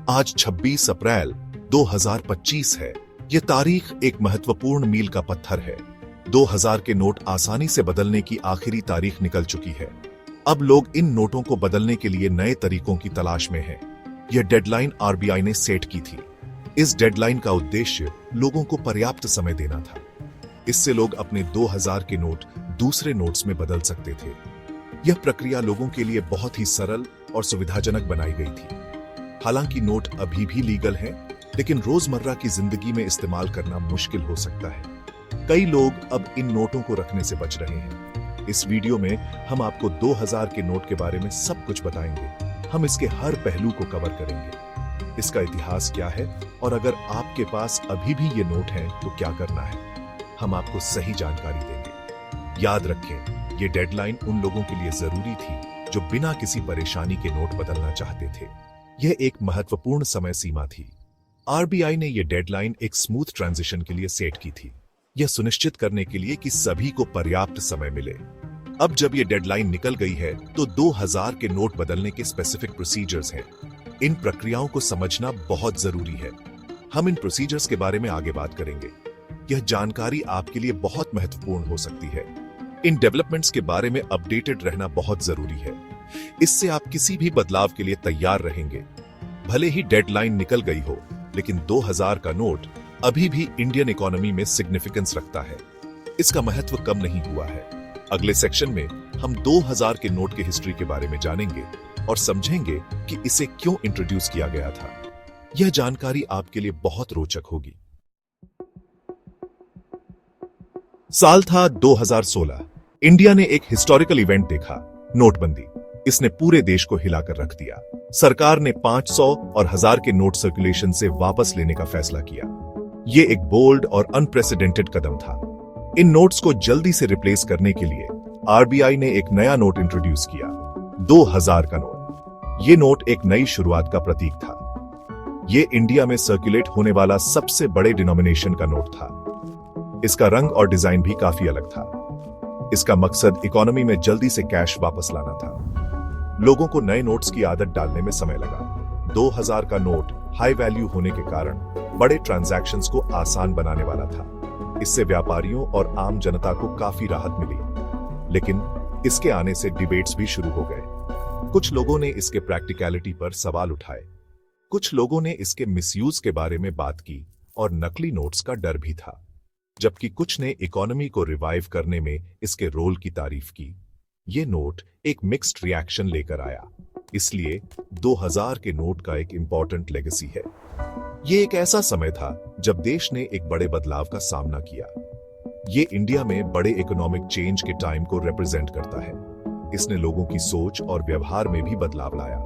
आज 26 अप्रैल 2025 है। यह तारीख एक महत्वपूर्ण मील का पत्थर है। 2000 के नोट आसानी से बदलने की आखिरी तारीख निकल चुकी है। अब लोग इन नोटों को बदलने के लिए नए तरीकों की तलाश में हैं। यह डेडलाइन आरबीआई ने सेट की थी। इस डेडलाइन का उद्देश्य लोगों को पर्याप्त समय देना था। इससे लोग अपने 2000 के नोट दूसरे नोट्स में बदल सकते थे। यह प्रक्रिया लोगों के लिए बहुत ही सरल और सुविधाजनक बनाई गई थी। हालांकि नोट अभी भी लीगल हैं, लेकिन रोजमर्रा की जिंदगी में इस्तेमाल करना मुश्किल हो सकता है। कई लोग अब इन नोटों को रखने से बच रहे हैं। इस वीडियो में हम आपको 2000 के नोट के बारे में सब कुछ बताएंगे। हम इसके हर पहलू को कवर करेंगे। इसका इतिहास क्या है और अगर आपके पास अभी भी ये नोट हैं तो क्या करना है, हम आपको सही जानकारी देंगे। याद रखें, ये डेडलाइन उन लोगों के लिए जरूरी थी जो बिना किसी परेशानी के नोट बदलना चाहते थे। यह एक महत्वपूर्ण समय सीमा थी। आरबीआई ने यह डेडलाइन एक स्मूथ ट्रांजिशन के लिए सेट की थी, यह सुनिश्चित करने के लिए कि सभी को पर्याप्त समय मिले। अब जब यह डेडलाइन निकल गई है तो 2000 के नोट बदलने के स्पेसिफिक प्रोसीजर्स हैं। इन प्रक्रियाओं को समझना बहुत जरूरी है। हम इन प्रोसीजर्स के बारे में आगे बात करेंगे। यह जानकारी आपके लिए बहुत महत्वपूर्ण हो सकती है। इन डेवलपमेंट्स के बारे में अपडेटेड रहना बहुत जरूरी है। इससे आप किसी भी बदलाव के लिए तैयार रहेंगे। भले ही डेडलाइन निकल गई हो, लेकिन 2000 का नोट अभी भी इंडियन इकोनॉमी में सिग्निफिकेंस रखता है। इसका महत्व कम नहीं हुआ है। अगले सेक्शन में हम 2000 के नोट के हिस्ट्री के बारे में जानेंगे और समझेंगे कि इसे क्यों इंट्रोड्यूस किया गया था। यह जानकारी आपके लिए बहुत रोचक होगी। साल था 2016। इंडिया ने एक हिस्टोरिकल इवेंट देखा, नोटबंदी। इसने पूरे देश को हिलाकर रख दिया। सरकार ने 500 और 1000 के नोट सर्कुलेशन से वापस लेने का फैसला किया। यह एक बोल्ड और अनप्रेसिडेंटेड कदम था। इन नोट्स को जल्दी से रिप्लेस करने के लिए आरबीआई ने एक नया नोट इंट्रोड्यूस किया, 2000 का नोट। यह नोट एक नई शुरुआत का प्रतीक था। यह इंडिया में सर्कुलेट होने वाला सबसे बड़े डिनोमिनेशन का नोट था। इसका रंग और डिजाइन भी काफी अलग था। इसका मकसद इकोनॉमी में जल्दी से कैश वापस लाना था। लोगों को नए नोट्स की आदत डालने में समय लगा। 2000 का नोट हाई वैल्यू होने के कारण बड़े ट्रांजैक्शंस को आसान बनाने वाला था। इससे व्यापारियों और आम जनता को काफी राहत मिली। लेकिन इसके आने से डिबेट्स भी शुरू हो गए। कुछ लोगों ने इसके प्रैक्टिकलिटी पर सवाल उठाए। कुछ लोगों ने इसके मिसयूज के बारे में बात की और नकली नोट्स का डर भी था। जबकि कुछ ने इकोनॉमी को रिवाइव करने में इसके रोल की तारीफ की। ये नोट एक मिक्स्ड रिएक्शन लेकर आया। इसलिए 2000 के नोट का एक इंपॉर्टेंट लेगेसी है। ये एक ऐसा समय था जब देश ने एक बड़े बदलाव का सामना किया। ये इंडिया में बड़े इकोनॉमिक चेंज के टाइम को रिप्रेजेंट करता है। इसने लोगों की सोच और व्यवहार में भी बदलाव लाया।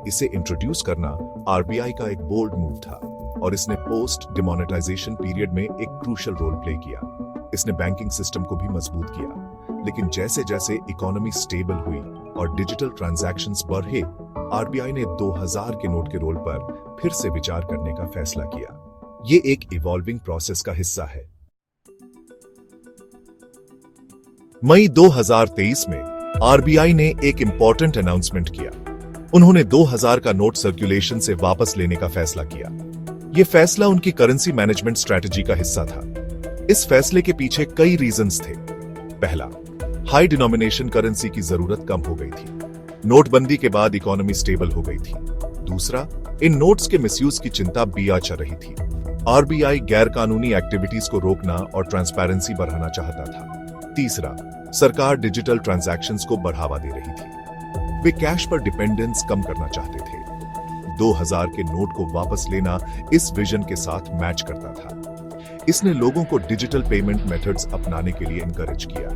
इसे इंट्रोड्यूस करना आरबीआई का एक बोल्ड मूव था और इसने पोस्ट डिमोनेटाइजेशन पीरियड में एक क्रूशियल रोल प्ले किया। इसने बैंकिंग सिस्टम को भी मजबूत किया। लेकिन जैसे जैसे इकोनॉमी स्टेबल हुई और डिजिटल ट्रांजैक्शंस बढ़े, आरबीआई ने 2000 के नोट के रोल पर फिर से विचार करने का फैसला किया। ये एक इवॉल्विंग प्रोसेस का हिस्सा है। मई 2023 में आरबीआई ने एक इंपॉर्टेंट अनाउंसमेंट किया। उन्होंने 2000 का नोट सर्कुलेशन से वापस लेने का फैसला किया। यह फैसला उनकी करेंसी मैनेजमेंट स्ट्रेटजी का हिस्सा था। इस फैसले के पीछे कई रीजंस थे। पहला, हाई डिनोमिनेशन करेंसी की जरूरत कम हो गई थी। नोटबंदी के बाद इकोनॉमी स्टेबल हो गई थी। दूसरा, इन नोट्स के मिसयूज की चिंता बिया चल रही थी। आरबीआई गैर कानूनी एक्टिविटीज को रोकना और ट्रांसपेरेंसी बढ़ाना चाहता था। तीसरा, सरकार डिजिटल ट्रांजैक्शंस को बढ़ावा दे रही थी। वे कैश पर डिपेंडेंस कम करना चाहते थे। 2000 के नोट को वापस लेना इस विजन के साथ मैच करता था। इसने लोगों को डिजिटल पेमेंट मेथड्स अपनाने के लिए एनकरेज किया।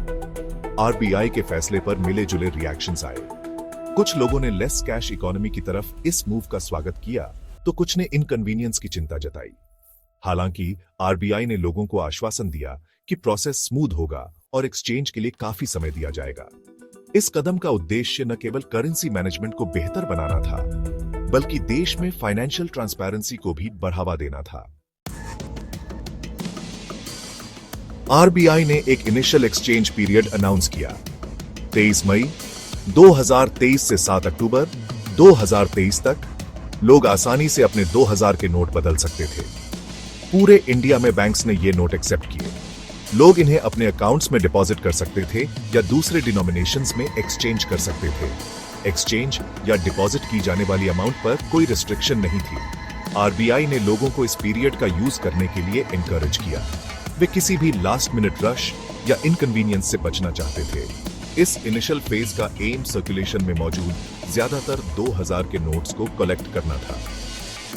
आरबीआई के फैसले पर मिले जुले रिएक्शंस आए। कुछ लोगों ने लेस कैश इकोनॉमी की तरफ इस मूव का स्वागत किया, तो कुछ ने इनकन्वीनियंस की चिंता जताई। हालांकि आरबीआई ने लोगों को आश्वासन दिया कि प्रोसेस स्मूथ होगा और एक्सचेंज के लिए काफी समय दिया जाएगा। इस कदम का उद्देश्य न केवल करेंसी मैनेजमेंट को बेहतर बनाना था, बल्कि देश में फाइनेंशियल ट्रांसपेरेंसी को भी बढ़ावा देना था। आरबीआई ने एक इनिशियल एक्सचेंज पीरियड अनाउंस किया, 23 मई 2023 से 7 अक्टूबर 2023 तक। लोग आसानी से अपने 2000 के नोट बदल सकते थे। पूरे इंडिया में बैंक्स ने ये नोट एक्सेप्ट किए। लोग इन्हें अपने अकाउंट्स में डिपॉजिट कर सकते थे या दूसरे डिनोमिनेशंस में एक्सचेंज कर सकते थे। एक्सचेंज या डिपॉजिट की जाने वाली अमाउंट पर कोई रिस्ट्रिक्शन नहीं थी। आरबीआई ने लोगों को इस पीरियड का यूज करने के लिए एनकरेज किया। वे किसी भी लास्ट मिनट रश या इनकन्वीनियंस से बचना चाहते थे। इस इनिशियल फेज का एम सर्कुलेशन में मौजूद ज्यादातर 2000 के नोट्स को कलेक्ट करना था।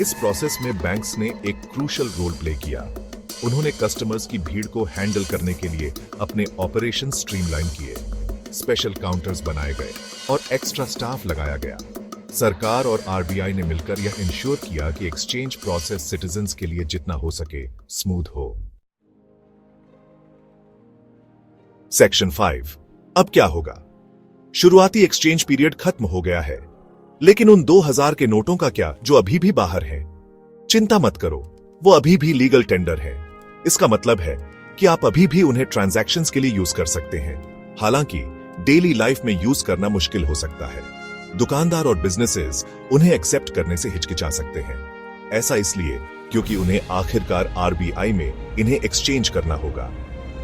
इस प्रोसेस में बैंक्स ने एक क्रूशल रोल प्ले किया। उन्होंने कस्टमर्स की भीड़ को हैंडल करने के लिए अपने ऑपरेशन स्ट्रीमलाइन किए, स्पेशल काउंटर्स बनाए गए और एक्स्ट्रा स्टाफ लगाया गया। सरकार और आरबीआई ने मिलकर यह इंश्योर किया कि एक्सचेंज प्रोसेस सिटीजंस के लिए जितना हो सके स्मूथ हो। सेक्शन 5। अब क्या होगा? शुरुआती एक्सचेंज पीरियड खत्म हो गया है, लेकिन उन 2000 के नोटों का क्या जो अभी भी बाहर हैं? चिंता मत करो, वो अभी भी लीगल टेंडर है। इसका मतलब है कि आप अभी भी उन्हें ट्रांजैक्शंस के लिए यूज कर सकते हैं। हालांकि डेली लाइफ में यूज करना मुश्किल हो सकता है। दुकानदार और बिजनेसेस उन्हें एक्सेप्ट करने से हिचकिचा सकते हैं। ऐसा इसलिए क्योंकि उन्हें आखिरकार आरबीआई में इन्हें एक्सचेंज करना होगा।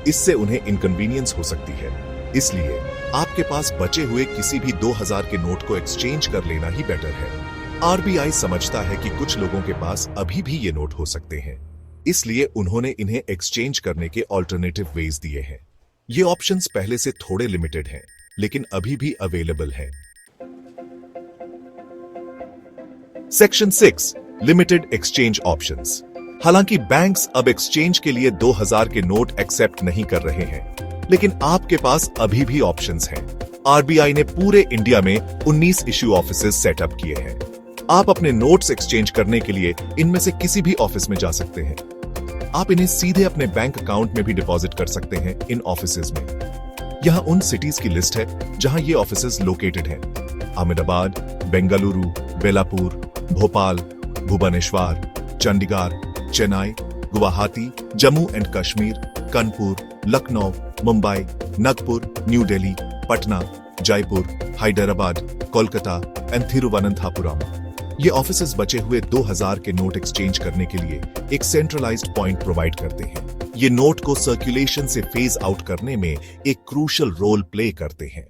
इससे उन्हें इनकन्वीनियंस हो सकती है। इसलिए आपके पास बचे हुए किसी भी 2000 के नोट को एक्सचेंज कर लेना ही बेटर है। आरबीआई समझता है कि कुछ लोगों के पास अभी भी ये नोट हो सकते हैं, इसलिए उन्होंने इन्हें एक्सचेंज करने के ऑल्टरनेटिव वेज दिए हैं। ये ऑप्शंस पहले से थोड़े लिमिटेड हैं, लेकिन अभी भी अवेलेबल हैं। सेक्शन 6। Limited exchange options. हालांकि बैंक्स अब एक्सचेंज के लिए 2000 के नोट एक्सेप्ट नहीं कर रहे हैं, लेकिन आपके पास अभी भी ऑप्शंस हैं। आरबीआई ने पूरे इंडिया में 19 इश्यू ऑफिसेज सेटअप किए हैं। आप अपने नोट्स एक्सचेंज करने के लिए इनमें से किसी भी ऑफिस में जा सकते हैं। आप इन्हें सीधे अपने बैंक अकाउंट में भी डिपॉजिट कर सकते हैं इन ऑफिसेज में। यहां उन सिटीज की लिस्ट है जहां ये ऑफिसेज लोकेटेड हैं: Ahmedabad, Bengaluru, Belapur, Bhopal, Bhubaneswar, Chandigarh, Chennai, Guwahati, Jammu and Kashmir, Kanpur, Lucknow, Mumbai, Nagpur, New Delhi, Patna, Jaipur, Hyderabad, Kolkata and Thiruvananthapuram. ये ऑफिसेज बचे हुए 2000 के नोट एक्सचेंज करने के लिए एक सेंट्रलाइज्ड पॉइंट प्रोवाइड करते हैं। ये नोट को सर्कुलेशन से फेज आउट करने में एक क्रूशल रोल प्ले करते हैं।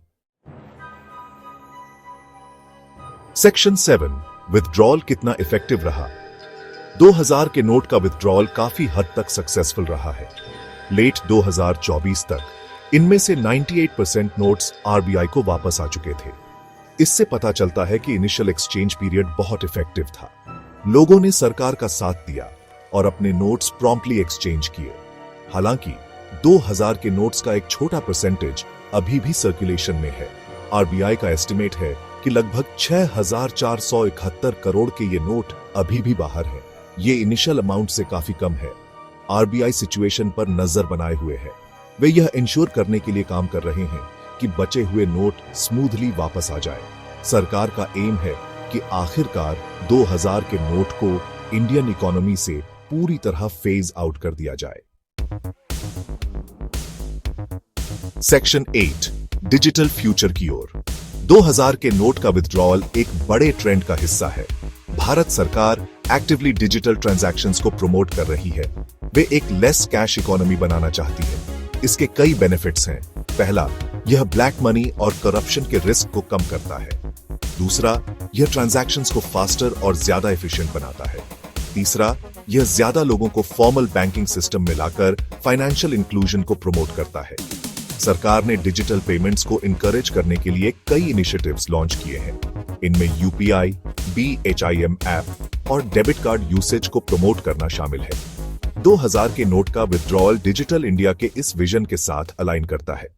सेक्शन 7। विथड्रॉल कितना इफेक्टिव रहा? 2000 के नोट का विथड्रॉल काफी हद तक सक्सेसफुल रहा है। लेट 2024 तक इनमें से 98% नोट्स आरबीआई को वापस आ चुके थे। इससे पता चलता है कि इनिशियल एक्सचेंज पीरियड बहुत इफेक्टिव था। लोगों ने सरकार का साथ दिया और अपने नोट्स प्रॉम्प्टली एक्सचेंज किए। हालांकि 2000 के नोट्स का एक छोटा परसेंटेज अभी भी सर्कुलेशन में है। आरबीआई का एस्टिमेट है कि लगभग 6471 करोड़ के ये नोट अभी भी बाहर हैं। ये इनिशियल अमाउंट से काफी कम है। आरबीआई सिचुएशन पर नजर बनाए हुए है। वे यह इंश्योर करने के लिए काम कर रहे हैं कि बचे हुए नोट स्मूथली वापस आ जाए। सरकार का एम है कि आखिरकार 2000 के नोट को इंडियन इकोनॉमी से पूरी तरह फेज आउट कर दिया जाए। सेक्शन 8। डिजिटल फ्यूचर की ओर। 2000 के नोट का विथड्रॉल एक बड़े ट्रेंड का हिस्सा है। भारत सरकार एक्टिवली डिजिटल ट्रांजैक्शंस को प्रमोट कर रही है। वे एक लेस कैश इकोनॉमी बनाना चाहती है। इसके कई बेनिफिट्स हैं। पहला, यह ब्लैक मनी और करप्शन के रिस्क को कम करता है। दूसरा, यह ट्रांजैक्शंस को फास्टर और ज्यादा एफिशिएंट बनाता है। तीसरा, यह ज्यादा लोगों को फॉर्मल बैंकिंग सिस्टम में लाकर फाइनेंशियल इंक्लूजन को प्रमोट करता है। सरकार ने डिजिटल पेमेंट्स को इनकरेज करने के लिए कई इनिशिएटिव्स लॉन्च किए हैं। इनमें यूपीआई, BHIM ऐप और डेबिट कार्ड यूसेज को प्रमोट करना शामिल है। 2000 के नोट का विथड्रॉल डिजिटल इंडिया के इस विजन के साथ अलाइन करता है।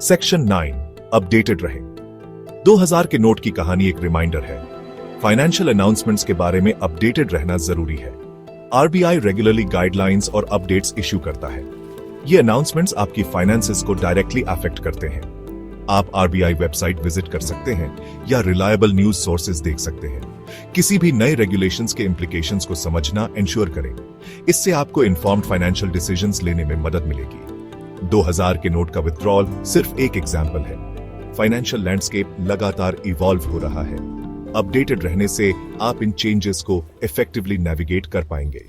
सेक्शन 9। अपडेटेड रहें। 2000 के नोट की कहानी एक रिमाइंडर है। फाइनेंशियल अनाउंसमेंट्स के बारे में अपडेटेड रहना जरूरी है। आरबीआई रेगुलरली गाइडलाइंस और अपडेट्स इश्यू करता है। ये अनाउंसमेंट्स आपकी फाइनेंसेस को डायरेक्टली अफेक्ट करते हैं। आप आरबीआई वेबसाइट विजिट कर सकते हैं या रिलायबल न्यूज सोर्सेज देख सकते हैं। किसी भी नए रेगुलेशंस के इंप्लीकेशंस को समझना इंश्योर करें। इससे आपको इन्फॉर्म्ड फाइनेंशियल डिसीजंस लेने में मदद मिलेगी। 2000 के नोट का विथड्रॉल सिर्फ एक एग्जाम्पल है। फाइनेंशियल लैंडस्केप लगातार इवॉल्व हो रहा है। अपडेटेड रहने से आप इन चेंजेस को इफेक्टिवली नेविगेट कर पाएंगे।